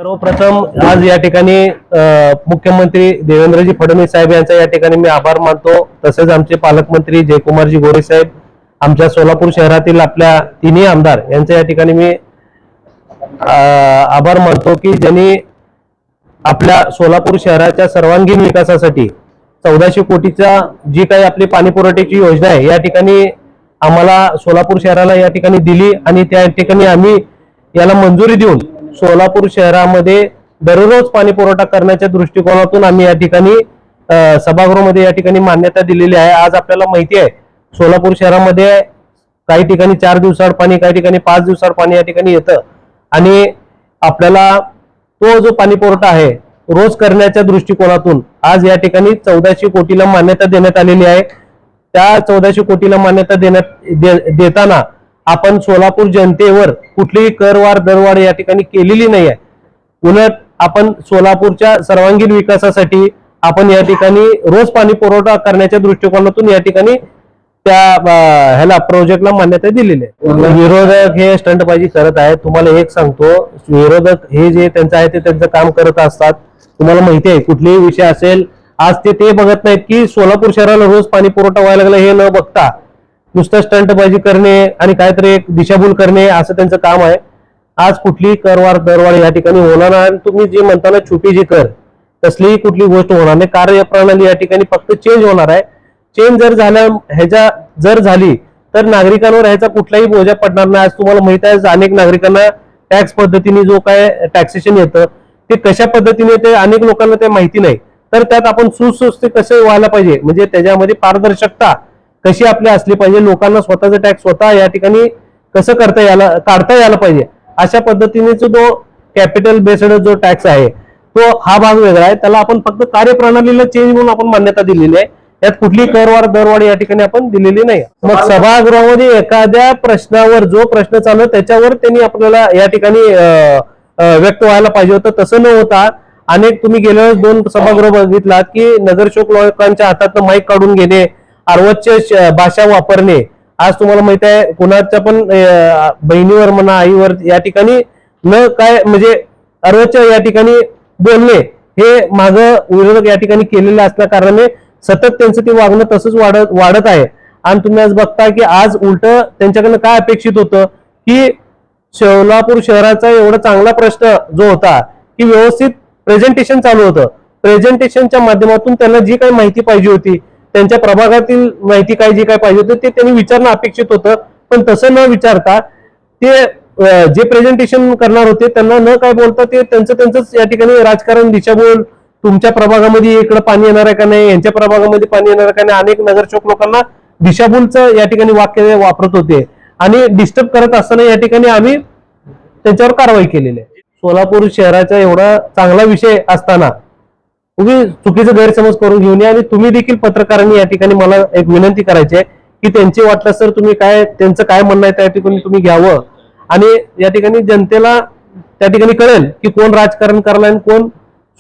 सर्वप्रथम आज या ठिकाणी मुख्यमंत्री देवेंद्रजी फडणवीस साहेब यांचा या ठिकाणी मी आभार मानतो। तसेच आमचे पालकमंत्री जयकुमारजी गोरे साहेब, आमच्या सोलापूर शहरातील आपल्या तिन्ही आमदार यांचा या ठिकाणी मी आभार मानतो की ज्यांनी आपल्या सोलापूर शहराच्या सर्वांगीण विकासासाठी 1400 कोटीचा जी काही आपली पाणी पुरवठ्याची योजना आहे या ठिकाणी आम्हाला सोलापूर शहराला या ठिकाणी दिली आणि त्या ठिकाणी आम्ही याला मंजुरी देऊन सोलापूर शहरामध्ये दररोज पाणी पुरवठा करण्याच्या दृष्टिकोनातून आम्ही या ठिकाणी सभागृहामध्ये या ठिकाणी मान्यता दिलेली आहे। आज आपल्याला माहिती आहे सोलापूर शहरामध्ये काही ठिकाणी 4 दिवसाआड पाणी, काही ठिकाणी 5 दिवसाआड पाणी या ठिकाणी येतं आणि आपल्याला तो जो पाणी पुरवठा आहे रोज करण्याच्या दृष्टिकोनातून आज या ठिकाणी 1400 कोटीला मान्यता देण्यात आलेली आहे। त्या 1400 कोटीला मान्यता देताना आपण सोलापूर जनतेवर कुठलीही करवाढ दरवाढ या ठिकाणी केलेली नाही आहे। उलट आपण सोलापूरच्या सर्वांगीण विकासासाठी आपण या ठिकाणी रोज पाणी पुरवठा करण्याच्या दृष्टिकोनातून या ठिकाणी त्या ह्याला प्रोजेक्टला मान्यता दिलेली आहे। विरोधक हे स्टंटबाजी करत आहेत। तुम्हाला एक सांगतो, विरोधक हे जे त्यांचं आहे ते त्यांचं काम करत असतात। तुम्हाला माहिती आहे कुठलेही विषय असेल आज ते बघत नाहीत की सोलापूर शहराला रोज पाणी पुरवठा व्हायला लागला हे न बघता नुसतं स्टंटबाजी करणे आणि काहीतरी एक दिशाभूल करणे असं त्यांचं काम आहे। आज कुठलीही करवाढ दरवाढ या ठिकाणी होणार नाही। तुम्ही जे म्हणता ना छोटी जी कर तसलीही कुठली गोष्ट होणार नाही। कार्यप्रणाली या ठिकाणी फक्त चेंज होणार आहे। चेंज जर झाली तर नागरिकांवर ह्याचा कुठलाही बोजा पडणार नाही। आज तुम्हाला माहित आहे अनेक नागरिकांना टॅक्स पद्धतीने जो काय टॅक्सेशन येतं ते कशा पद्धतीने येते अनेक लोकांना ते माहिती नाही। तर त्यात आपण सुस्वस्थ कसं व्हायला पाहिजे म्हणजे त्याच्यामध्ये पारदर्शकता कशी आपली असली पाहिजे, लोकांना स्वतःचा टॅक्स स्वतः या ठिकाणी कसं काढता यायला पाहिजे अशा पद्धतीने जो कॅपिटल बेस्ड जो टॅक्स आहे तो हा भाग वेगळा आहे। त्याला आपण फक्त कार्यप्रणालीला चेंज म्हणून आपण मान्यता दिलेली आहे। यात कुठली करवाढ दरवाढ या ठिकाणी आपण दिलेली नाही। मग सभागृहामध्ये एखाद्या प्रश्नावर जो प्रश्न चालू त्याच्यावर त्यांनी आपल्याला या ठिकाणी व्यक्त व्हायला पाहिजे होतं, तसं न होता अनेक तुम्ही गेल्या 2 सभागृह बघितलात की नगरसेवक लोकांच्या हातातून माईक काढून घेणे, अर्वच्य भाषा वापरणे। आज तुम्हाला माहित आहे कुणाच्या पण बहिणीवर म्हणा आईवर या ठिकाणी न काय म्हणजे अर्वच्य या ठिकाणी बोलणे हे माग विरोधक या ठिकाणी केलेले असल्या कारणाने सतत त्यांचं ते वागणं तसंच वाढत आहे। आणि तुम्ही आज बघता की आज उलट त्यांच्याकडनं काय अपेक्षित होतं की सोलापूर शहराचा एवढा चांगला प्रश्न जो होता की व्यवस्थित प्रेझेंटेशन चालू होतं, प्रेझेंटेशनच्या माध्यमातून त्यांना जी काही माहिती पाहिजे होती त्यांच्या प्रभागातील माहिती काय जी काय पाहिजे होती ते त्यांनी विचारणं अपेक्षित होतं। पण तसं न विचारता ते जे प्रेझेंटेशन करणार होते त्यांना न काय बोलता ते त्यांचंच या ठिकाणी राजकारण दिशाभूल, तुमच्या प्रभागामध्ये इकडे पाणी येणार आहे का नाही, यांच्या प्रभागामध्ये पाणी येणार का नाही, अनेक नगरसेवक लोकांना दिशाभूलचं या ठिकाणी वाक्य वापरत होते आणि डिस्टर्ब करत असताना या ठिकाणी आम्ही त्यांच्यावर कारवाई केलेली आहे। सोलापूर शहराचा एवढा चांगला विषय असताना तुम्ही चुकीचं गैरसमज करून घेऊन या आणि तुम्ही देखील पत्रकारांनी या ठिकाणी मला एक विनंती करायची आहे की त्यांची वाटलं सर तुम्ही त्यांचं काय म्हणणं आहे त्या ठिकाणी तुम्ही घ्यावं आणि या ठिकाणी जनतेला त्या ठिकाणी कळेल की कोण राजकारण करायला आणि कोण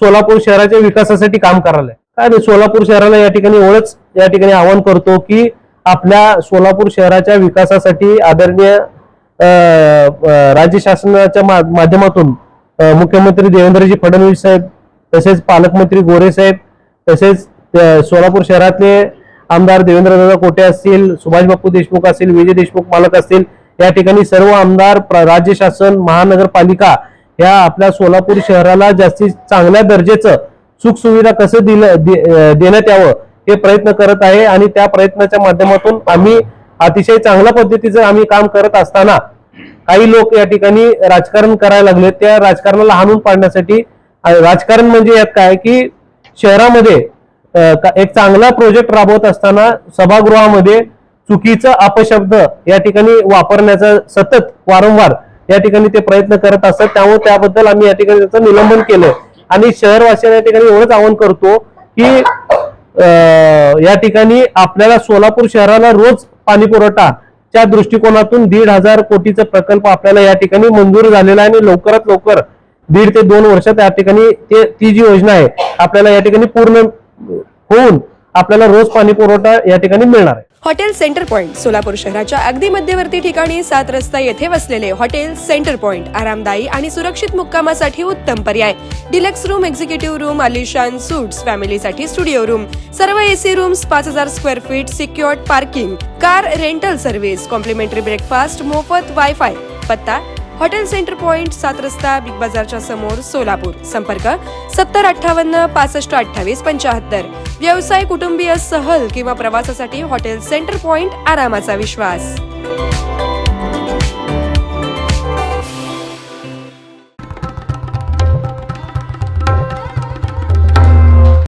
सोलापूर शहराच्या विकासासाठी काम करायला। काय नाही, सोलापूर शहराला या ठिकाणी एवढंच या ठिकाणी आवाहन करतो की आपल्या सोलापूर शहराच्या विकासासाठी आदरणीय राज्य शासनाच्या माध्यमातून मुख्यमंत्री देवेंद्रजी फडणवीस साहेब, तसेच पालकमंत्री गोरे साहेब, तसेच सोलापूर शहरातले आमदार देवेंद्रदादा कोटे असतील, सुभाष बापू देशमुख असतील, विजय देशमुख मालक असतील, या ठिकाणी सर्व आमदार, राज्य शासन, महानगरपालिका या आपल्या सोलापूर शहराला जास्तीत चांगल्या दर्जाचं सुख सुविधा कसं देण्यात यावं हे प्रयत्न करत आहे आणि त्या प्रयत्नाच्या माध्यमातून आम्ही अतिशय चांगल्या पद्धतीचं आम्ही काम करत असताना काही लोक या ठिकाणी राजकारण करायला लागले। त्या राजकारणाला हाणून पाडण्यासाठी, राजकारण म्हणजे यात काय की शहरामध्ये एक चांगला प्रोजेक्ट राबवत असताना सभागृहामध्ये चुकीचा अपशब्द या ठिकाणी वापरण्याचा सतत वारंवार या ठिकाणी ते प्रयत्न करत असतात। त्यामुळे त्याबद्दल आम्ही या ठिकाणी त्याचं निलंबन केलं आणि शहरवासियांना या ठिकाणी एवढंच आवाहन करतो की या ठिकाणी आपल्याला सोलापूर शहराला रोज पाणी पुरवठाच्या दृष्टिकोनातून 1,500 कोटीचा प्रकल्प आपल्याला या ठिकाणी मंजूर झालेला आहे आणि लवकरात लवकर 1.5 ते 2 वर्षात या ठिकाणी ती जी योजना आहे आपल्याला या ठिकाणी पूर्ण होऊन आपल्याला रोज पाणी पुरवठा या ठिकाणी मिळणार आहे। हॉटेल सेंटर पॉइंट सोलापूर शहराच्या अगदी मध्यवर्ती ठिकाणी 7 रस्ता येथे वसलेले हॉटेल सेंटर पॉइंट आरामदायी आणि सुरक्षित मुक्कामासाठी उत्तम पर्याय. डिलक्स रूम, एक्झिक्युटिव्ह रूम, आलिशान सूट्स, फॅमिलीसाठी स्टुडिओ रूम, सर्व AC rooms, 5000 square feet, secured parking, car rental service, complimentary breakfast, मोफत वायफाय. पत्ता हॉटेल सेंटर पॉइंट, 7 रस्ता, बिग बाजारच्या समोर, सोलापूर. संपर्क 7058 65 28 75. व्यवसाय, कुटुंबीय, सहल किंवा प्रवासासाठी हॉटेल सेंटर पॉइंट आरामाचा विश्वास.